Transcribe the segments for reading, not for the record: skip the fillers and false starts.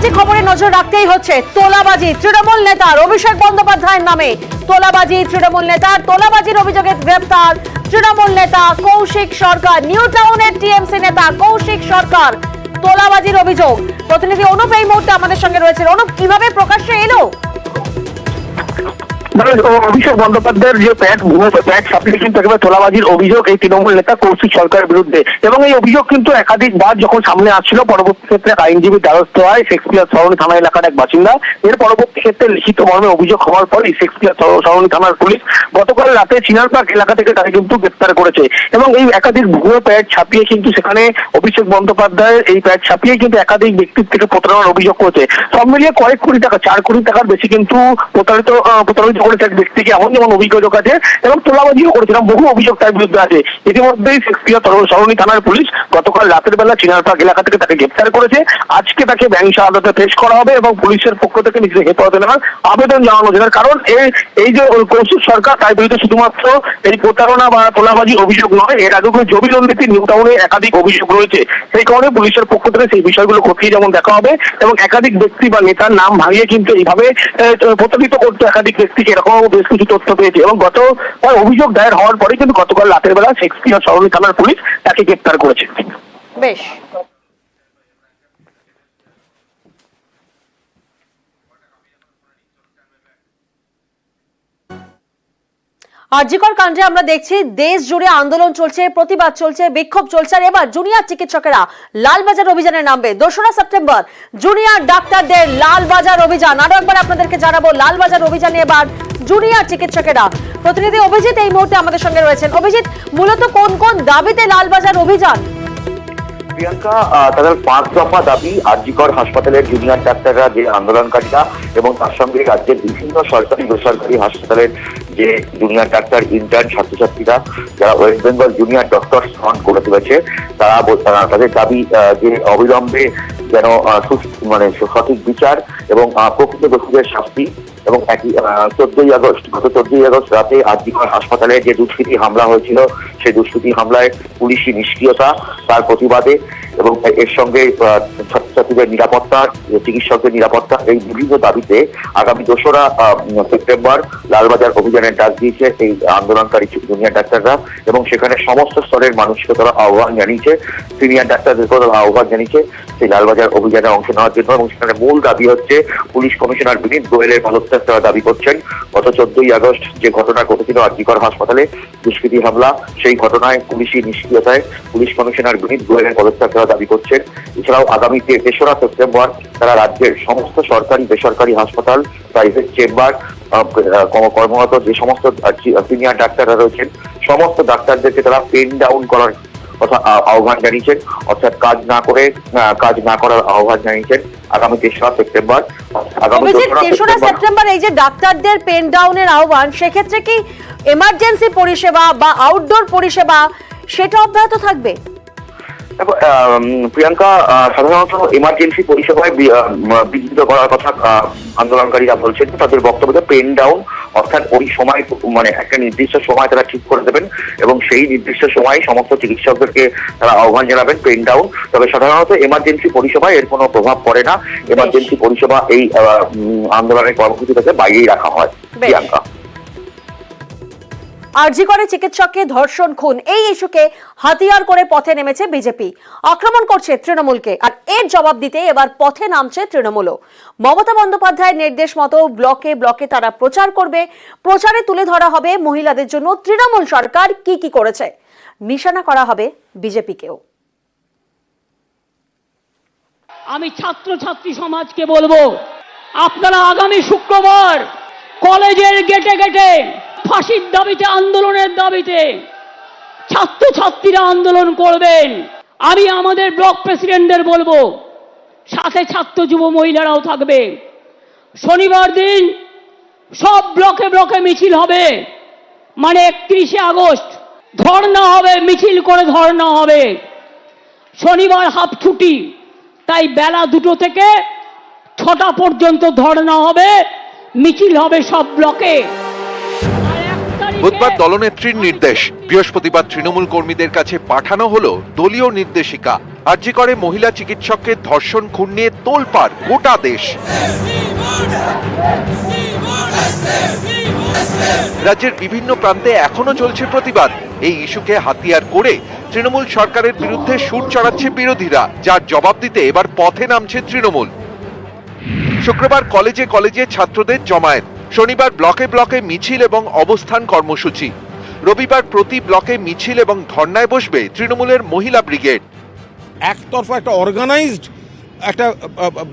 একটি খবরে নজর রাখতেই হচ্ছে, তোলাবাজি তৃণমূল নেতার অভিষেক বন্দ্যোপাধ্যায়ের নামে। তোলাবাজি তৃণমূল নেতার, তোলাবাজির অভিযোগে গ্রেফতার তৃণমূল নেতা কৌশিক সরকার। নিউ টাউনের টিএমসি নেতা কৌশিক সরকার, তোলাবাজির অভিযোগ। প্রতিনিধি অনুপ এই মুহূর্তে আমাদের সঙ্গে রয়েছে। অনুপ, কিভাবে প্রকাশ্যে এলো? অভিষেক বন্দ্যোপাধ্যায়ের যে প্যাট সাপ্লাই কিন্তু একেবারে তোলাবাজির অভিযোগ এই তৃণমূল নেতা কৌশিক সরকারের বিরুদ্ধে, এবং এই অভিযোগ কিন্তু একাধিকবার যখন সামনে আসছিল, পরবর্তী ক্ষেত্রে আইনজীবী দ্বারস্থ হয় শেক্সপিয়ার সরণি থানা এলাকার এক বাসিন্দা। এর পরবর্তী ক্ষেত্রে লিখিত মর্মে অভিযোগ হওয়ার পরই শেক্সপিয়ার সরণি থানার পুলিশ গতকাল রাতে চিনার পার্ক এলাকা থেকে তাকে কিন্তু গ্রেপ্তার করেছে, এবং এই একাধিক ভুয়ো প্যাট ছাপিয়ে কিন্তু সেখানে অভিষেক বন্দ্যোপাধ্যায়ের এই প্যাট ছাপিয়ে কিন্তু একাধিক ব্যক্তির থেকে প্রতারণার অভিযোগ করেছে। সব মিলিয়ে কয়েক কোটি টাকা, 4 কোটি টাকার বেশি কিন্তু প্রতারিত করেছে এক ব্যক্তিকে, এমন যেমন অভিযোগ আছে, এবং তোলাবাজিও করেছিলাম, বহু অভিযোগ তার বিরুদ্ধে আছে। ইতিমধ্যেই শেক্সপিয়ার সরণি থানার পুলিশ গতকাল রাতের বেলা চিনার পার্ক এলাকা থেকে তাকে গ্রেপ্তার করেছে। আজকে তাকে ব্যাংক আদালতে পেশ করা হবে এবং পুলিশের পক্ষ থেকে নিজের হেফাজতে নেওয়ার আবেদন জানানো হয়েছে। কারণ এই যে কৌশিক সরকার, তার বিরুদ্ধে শুধুমাত্র এই প্রতারণা বা তোলাবাজি অভিযোগ নয়, এর আগে জমি দুর্নীতি নিউ টাউনে একাধিক অভিযোগ রয়েছে। সেই কারণে পুলিশের পক্ষ থেকে সেই বিষয়গুলো খতিয়ে যেমন দেখা হবে, এবং একাধিক ব্যক্তি বা নেতার নাম ভাঙিয়ে কিন্তু এইভাবে প্রতারিত করতে একাধিক ব্যক্তিকে এরকম বেশ কিছু তথ্য পেয়েছে, এবং অভিযোগ দায়ের হওয়ার পরে কিন্তু গতকাল রাতের বেলা শেক্সপিয়ার সরণি থানার পুলিশ তাকে গ্রেপ্তার করেছে। বেশ, আরজিকর কাণ্ডে আমরা দেখছি দেশ জুড়ে আন্দোলন চলছে, প্রতিবাদ চলছে, বিক্ষোভ চলছে। আর এবার জুনিয়র চিকিৎসকেরা লালবাজার অভিযানে নামবে। 2রা সেপ্টেম্বর জুনিয়র ডাক্তারদের লালবাজার অভিযান। আরো একবার আপনাদেরকে জানাবো, লালবাজার অভিযানে এবার জুনিয়র চিকিৎসকেরা। প্রতিনিধি অভিজিৎ এই মুহূর্তে আমাদের সঙ্গে রয়েছেন। অভিজিৎ, মূলত কোন কোন দাবিতে লালবাজার অভিযান? প্রিয়াঙ্কা, তাদের 5 দফা দাবি। আরজিকর হাসপাতালের জুনিয়র ডাক্তাররা যে আন্দোলনকারীরা, এবং তার সঙ্গে রাজ্যের বিভিন্ন সরকারি বেসরকারি হাসপাতালের যে জুনিয়র ডাক্তার, ইন্টার্ন, ছাত্রছাত্রীরা যারা West Bengal junior doctors front করে তুলেছে, তাদের দাবি যে অবিলম্বে যেন সঠিক বিচার এবং প্রকৃত দোষীদের শাস্তি, এবং 14ই আগস্ট রাতে আরজিকর হাসপাতালে যে দুষ্কৃতী হামলা হয়েছিল, সেই দুষ্কৃতী হামলায় পুলিশি নিষ্ক্রিয়তা, তার প্রতিবাদে, এবং এর সঙ্গে ছাত্রছাত্রীদের নিরাপত্তা, চিকিৎসকদের নিরাপত্তা, এই বিভিন্ন দাবিতে আগামী 2রা সেপ্টেম্বর লালবাজার অভিযানের ডাক দিয়েছে এই আন্দোলনকারী জুনিয়র ডাক্তাররা, এবং সেখানে সমস্ত স্তরের মানুষকে তারা আহ্বান জানিয়েছে, সিনিয়র ডাক্তারদেরকেও তারা আহ্বান জানিয়েছে সেই লালবাজার অভিযানে অংশ নেওয়ার জন্য। এবং সেখানে মূল দাবি হচ্ছে পুলিশ কমিশনার বিনীত গোয়েলের পদত্যাগ তারা দাবি করছেন। গত 14ই আগস্ট যে ঘটনা ঘটেছিল আরজিকর হাসপাতালে দুষ্কৃতী হামলা, সেই ঘটনায় পুলিশি নিষ্ক্রিয়তায় পুলিশ কমিশনার বিনীত গোয়েলের পদত্যাগ তারা দাবি করছেন। এছাড়াও আগামী 3রা সেপ্টেম্বর তারা রাজ্যের সমস্ত সরকারি বেসরকারি হাসপাতাল, প্রাইভেট চেম্বার কর্মরত যে সমস্ত সিনিয়র ডাক্তাররা রয়েছেন, সমস্ত ডাক্তারদেরকে তারা পেন ডাউন করার কথা আহ্বান জানিয়েছেন, অর্থাৎ কাজ না করার আহ্বান জানিয়েছেন আগামী 3রা সেপ্টেম্বর। আগামী 3রা সেপ্টেম্বর এই যে ডাক্তারদের পেন ডাউনের আহ্বান, সেক্ষেত্রে কি এমার্জেন্সি পরিষেবা বা আউটডোর পরিষেবা সেটা অব্যাহত থাকবে? প্রিয়াঙ্কা, সাধারণত এমার্জেন্সি পরিষেবায় বিঘ্নিত করার কথা আন্দোলনকারীরা বলছেন। তাদের বক্তব্যে পেন ডাউন, অর্থাৎ ওই সময় একটা নির্দিষ্ট সময় তারা ঠিক করে দেবেন, এবং সেই নির্দিষ্ট সময় সমস্ত চিকিৎসকদেরকে তারা আহ্বান জানাবেন পেন ডাউন। তবে সাধারণত এমার্জেন্সি পরিষেবায় এর কোনো প্রভাব পড়ে না। এমার্জেন্সি পরিষেবা এই আন্দোলনের কর্মসূচি থেকে বাইরেই রাখা হয়। প্রিয়াঙ্কা, আরজিকরে চিকিৎসককে ধর্ষণ, খুন, এই ইস্যুকে হাতিয়ার করে পথে নেমেছে বিজেপি। আক্রমণ করছে তৃণমূলকে, আর এর জবাব দিতে এবার পথে নামছে তৃণমূলও। মমতা বন্দ্যোপাধ্যায়ের নির্দেশ মতো ব্লকে ব্লকে তারা প্রচার করবে। প্রচারে তুলে ধরা হবে মহিলাদের জন্য তৃণমূল সরকার কি কি করেছে। নিশানা করা হবে বিজেপিকেও। আমি ছাত্রছাত্রী সমাজকে বলবো, আপনারা আগামী শুক্রবার কলেজের গেটে গেটে ফাঁসির দাবিতে, আন্দোলনের দাবিতে ছাত্রছাত্রীরা আন্দোলন করবেন। আমি আমাদের ব্লক প্রেসিডেন্টদের বলবো, সাথে ছাত্র যুব মহিলারাও থাকবে। শনিবার দিন সব ব্লকে ব্লকে মিছিল হবে, 31শে আগস্ট ধর্ণা হবে, মিছিল করে ধর্ণা হবে। শনিবার হাফ ছুটি, তাই বেলা 2টো থেকে 6টা পর্যন্ত ধর্ণা হবে, মিছিল হবে সব ব্লকে। বুধবার দলনেত্রীর নির্দেশ, বৃহস্পতিবার তৃণমূল কর্মীদের কাছে পাঠানো হলো দলীয় নির্দেশিকা। আরজি করে মহিলা চিকিৎসককে ধর্ষণ খুন নিয়ে তোলপাড় গোটা দেশ। রাজ্যের বিভিন্ন প্রান্তে এখনো চলছে প্রতিবাদ। এই ইস্যুকে হাতিয়ার করে তৃণমূল সরকারের বিরুদ্ধে সুর চড়াচ্ছে বিরোধীরা, যার জবাব দিতে এবার পথে নামছে তৃণমূল। শুক্রবার কলেজে কলেজে ছাত্রদের জমায়েত, শনিবার ব্লকে ব্লকে মিছিল এবং অবস্থান কর্মসূচি, রবিবার প্রতি ব্লকে মিছিল এবং ধর্নায় বসবে তৃণমূলের মহিলা ব্রিগেড। একতরফা একটা অর্গানাইজড একটা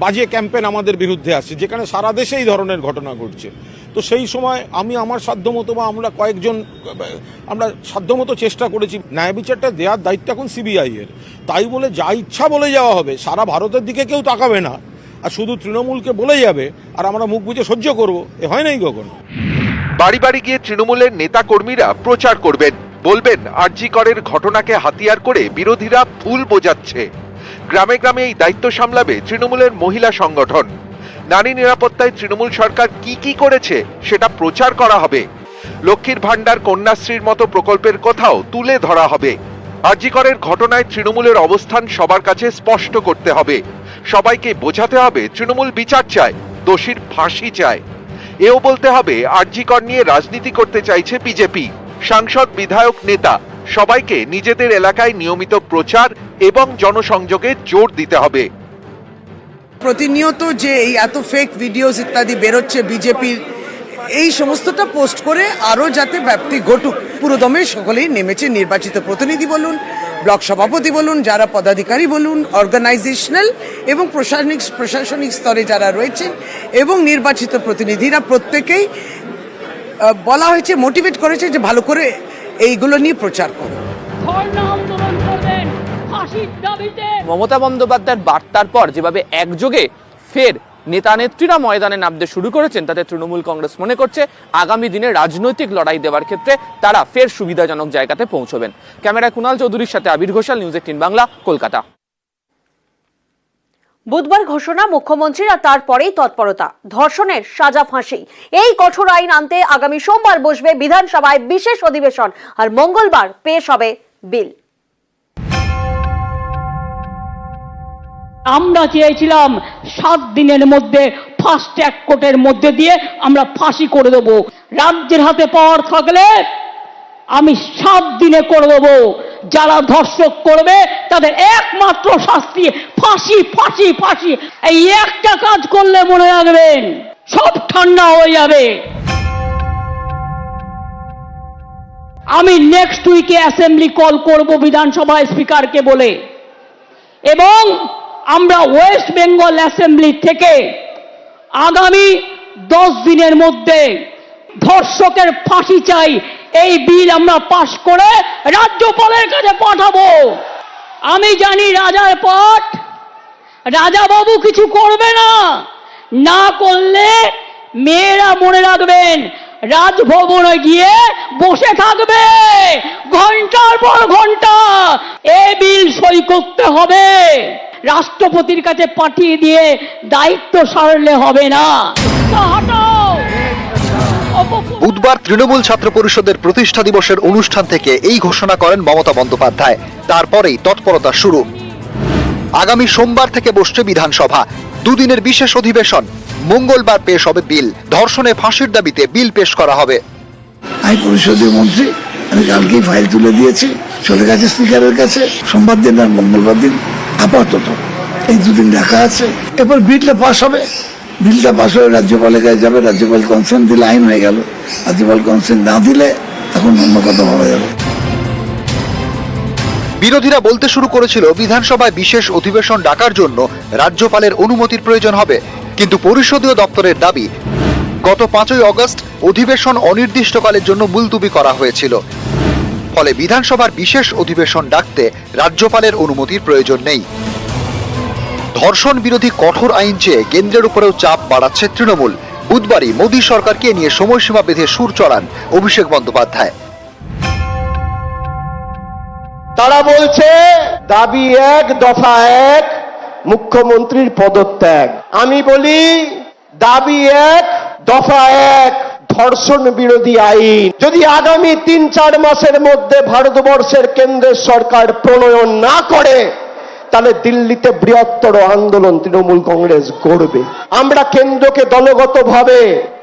বাজে ক্যাম্পেন আমাদের বিরুদ্ধে আসছে, যেখানে সারা দেশে এই ধরনের ঘটনা ঘটছে। তো সেই সময় আমি আমার সাধ্যমতো বা আমরা কয়েকজন আমরা সাধ্যমতো চেষ্টা করেছি। ন্যায় বিচারটা দেওয়ার দায়িত্ব এখন সিবিআই এর, তাই বলে যা ইচ্ছা বলে যাওয়া হবে, সারা ভারতের দিকে কেউ তাকাবে না আর শুধু তৃণমূলকে বলে যাবে আর আমরা মুখ বুজে সহ্য করবো, এ হয় নাই কখনো। বাড়ি বাড়ি গিয়ে তৃণমূলের নেতা কর্মীরা প্রচার করবেন, বলবেন আরজি করের ঘটনাকে হাতিয়ার করে বিরোধীরা ভুল বোঝাচ্ছে। গ্রামে গ্রামে এই দায়িত্ব সামলাবে তৃণমূলের মহিলা সংগঠন। নারী নিরাপত্তায় তৃণমূল সরকার কি কি করেছে সেটা প্রচার করা হবে। লক্ষ্মীর ভান্ডার, কন্যাশ্রীর মতো প্রকল্পের কথাও তুলে ধরা হবে। আরজি করের ঘটনায় তৃণমূলের অবস্থান সবার কাছে স্পষ্ট করতে হবে। সবাইকে বোঝাতে হবে তৃণমূল বিচার চায়, দোষীর ফাঁসি চায়। এও বলতে হবে আরজি কর নিয়ে রাজনীতি করতে চাইছে বিজেপি। সাংসদ, বিধায়ক, নেতা সবাইকে নিজেদের এলাকায় নিয়মিত প্রচার এবং জনসংযোগে জোর দিতে হবে। প্রতিনিয়ত যে এই এত ফেক ভিডিওস ইত্যাদি বেরোচ্ছে বিজেপির, এই সমস্তটা পোস্ট করে আরও যাতে ব্যাপ্তি ঘটুক, পুরোদমে সকলেই নেমেছে। নির্বাচিত প্রতিনিধি বলুন, ব্লক সভাপতি বলুন, যারা পদাধিকারী বলুন, অর্গানাইজেশনাল এবং প্রশাসনিক স্তরে যারা রয়েছেন এবং নির্বাচিত প্রতিনিধিরা প্রত্যেকেই বলা হয়েছে, মোটিভেট করেছে যে ভালো করে এইগুলো নিয়ে প্রচার করুন। মমতা বন্দ্যোপাধ্যায়ের বার্তার পর যেভাবে একযোগে ফের নেতা নেত্রীরা ময়দানে নামতে শুরু করেছেন, তাতে তৃণমূল কংগ্রেস মনে করছে আগামী দিনে রাজনৈতিক লড়াই দেওয়ার ক্ষেত্রে তারা ফের সুবিধাজনক জায়গাতে পৌঁছবেন। ক্যামেরায় কুণাল চৌধুরীর সাথে আবির ঘোষাল, নিউজ 18 বাংলা, কলকাতা। বুধবার ঘোষণা মুখ্যমন্ত্রীর, আর তারপরেই তৎপরতা, ধর্ষণের সাজা ফাঁসি। এই কঠোর আইন আনতে আগামী সোমবার বসবে বিধানসভায় বিশেষ অধিবেশন, আর মঙ্গলবার পেশ হবে বিল। আমরা চেয়েছিলাম 7 দিনের মধ্যে ফাস্ট ট্র্যাক কোর্টের মধ্যে দিয়ে আমরা ফাঁসি করে দেব। রাজ্যের হাতে পাওয়ার থাকলে আমি 7 দিনে করে দেব। যারা ধর্ষক করবে তাদের একমাত্র শাস্তি ফাঁসি, ফাঁসি, ফাঁসি। এই একটা কাজ করলে মনে রাখবেন সব ঠান্ডা হয়ে যাবে। আমি নেক্সট উইকে অ্যাসেম্বলি কল করব বিধানসভায় স্পিকারকে বলে, এবং আমরা ওয়েস্ট বেঙ্গল অ্যাসেম্বলি থেকে আগামী 10 দিনের মধ্যে ধর্ষকের ফাঁসি চাই এই বিল আমরা পাশ করে রাজ্যপালের কাছে পাঠাবো। আমি জানি রাজার পাঠ, রাজা বাবু কিছু করবে না, না করলে মেয়েরা মনে রাখবেন রাজভবনে গিয়ে বসে থাকবে ঘন্টার পর ঘন্টা। এই বিল সই করতে হবে, রাষ্ট্রপতির কাছে পাঠিয়ে দিয়ে দায়িত্ব সারলে হবে না। বুধবার তৃণমূল ছাত্র পরিষদের প্রতিষ্ঠা দিবসের অনুষ্ঠান থেকে এই ঘোষণা করেন মমতা বন্দ্যোপাধ্যায়। তারপরেই তৎপরতা শুরু। আগামী সোমবার থেকে বসছে বিধানসভা, 2 দিনের বিশেষ অধিবেশন। মঙ্গলবার পেশ হবে বিল। ধর্ষণে ফাঁসির দাবিতে বিল পেশ করা হবে। আইন পরিষদীয় মন্ত্রী, আমি কালকেই ফাইল তুলে দিয়েছি, চলে গেছে স্পিকারের কাছে। সোমবার দিন আর মঙ্গলবার দিন আপাতত এই 2 দিন রাখা আছে। এরপর বিলটা পাস হবে, বিলটা পাস হয়ে রাজ্যপালের কাছে যাবে, রাজ্যপাল কনসেন্ট দিলে আইন হয়ে গেল। রাজ্যপাল কনসেন্ট না দিলে এখন অন্য কথা ভাবা যাবে। বিরোধীরা বলতে শুরু করেছিল বিধানসভায় বিশেষ অধিবেশন ডাকার জন্য রাজ্যপালের অনুমতির প্রয়োজন হবে, কিন্তু পরিষদীয় দপ্তরের দাবি গত 5ই আগস্ট অধিবেশন অনির্দিষ্টকালের জন্য মুলতুবি করা হয়েছিল। ফলে বিধানসভার বিশেষ অধিবেশন ডাকতে রাজ্যপালের অনুমতির প্রয়োজন নেই। ধর্ষণ বিরোধী কঠোর আইন চেয়ে কেন্দ্রের উপরেও চাপ বাড়াচ্ছে তৃণমূল। বুধবারই মোদী সরকারকে নিয়ে সময়সীমা বেঁধে সুর চড়ান অভিষেক বন্দ্যোপাধ্যায়। তারা বলছে দাবি 1, দফা 1 মুখ্যমন্ত্রীর পদত্যাগ। আমি বলি দাবি 1, দফা 1 ধর্ষণ বিরোধী আইন যদি আগামী 3-4 মাসের মধ্যে ভারতবর্ষের কেন্দ্রের সরকার প্রণয়ন না করে, তাহলে দিল্লিতে বৃহত্তর আন্দোলন তৃণমূল কংগ্রেস করবে। আমরা কেন্দ্রকে দলগতভাবে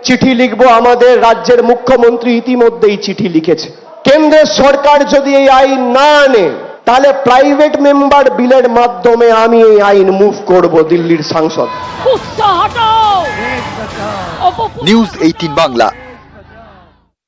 চিঠি লিখব, আমাদের রাজ্যের মুখ্যমন্ত্রী ইতিমধ্যেই চিঠি লিখেছে। কেন্দ্রের সরকার যদি এই আইন না আনে তাহলে প্রাইভেট মেম্বার বিলের মাধ্যমে আমি এই আইন মুভ করব দিল্লির সাংসদ। কুৎসা হটাও। নিউজ 18 বাংলা।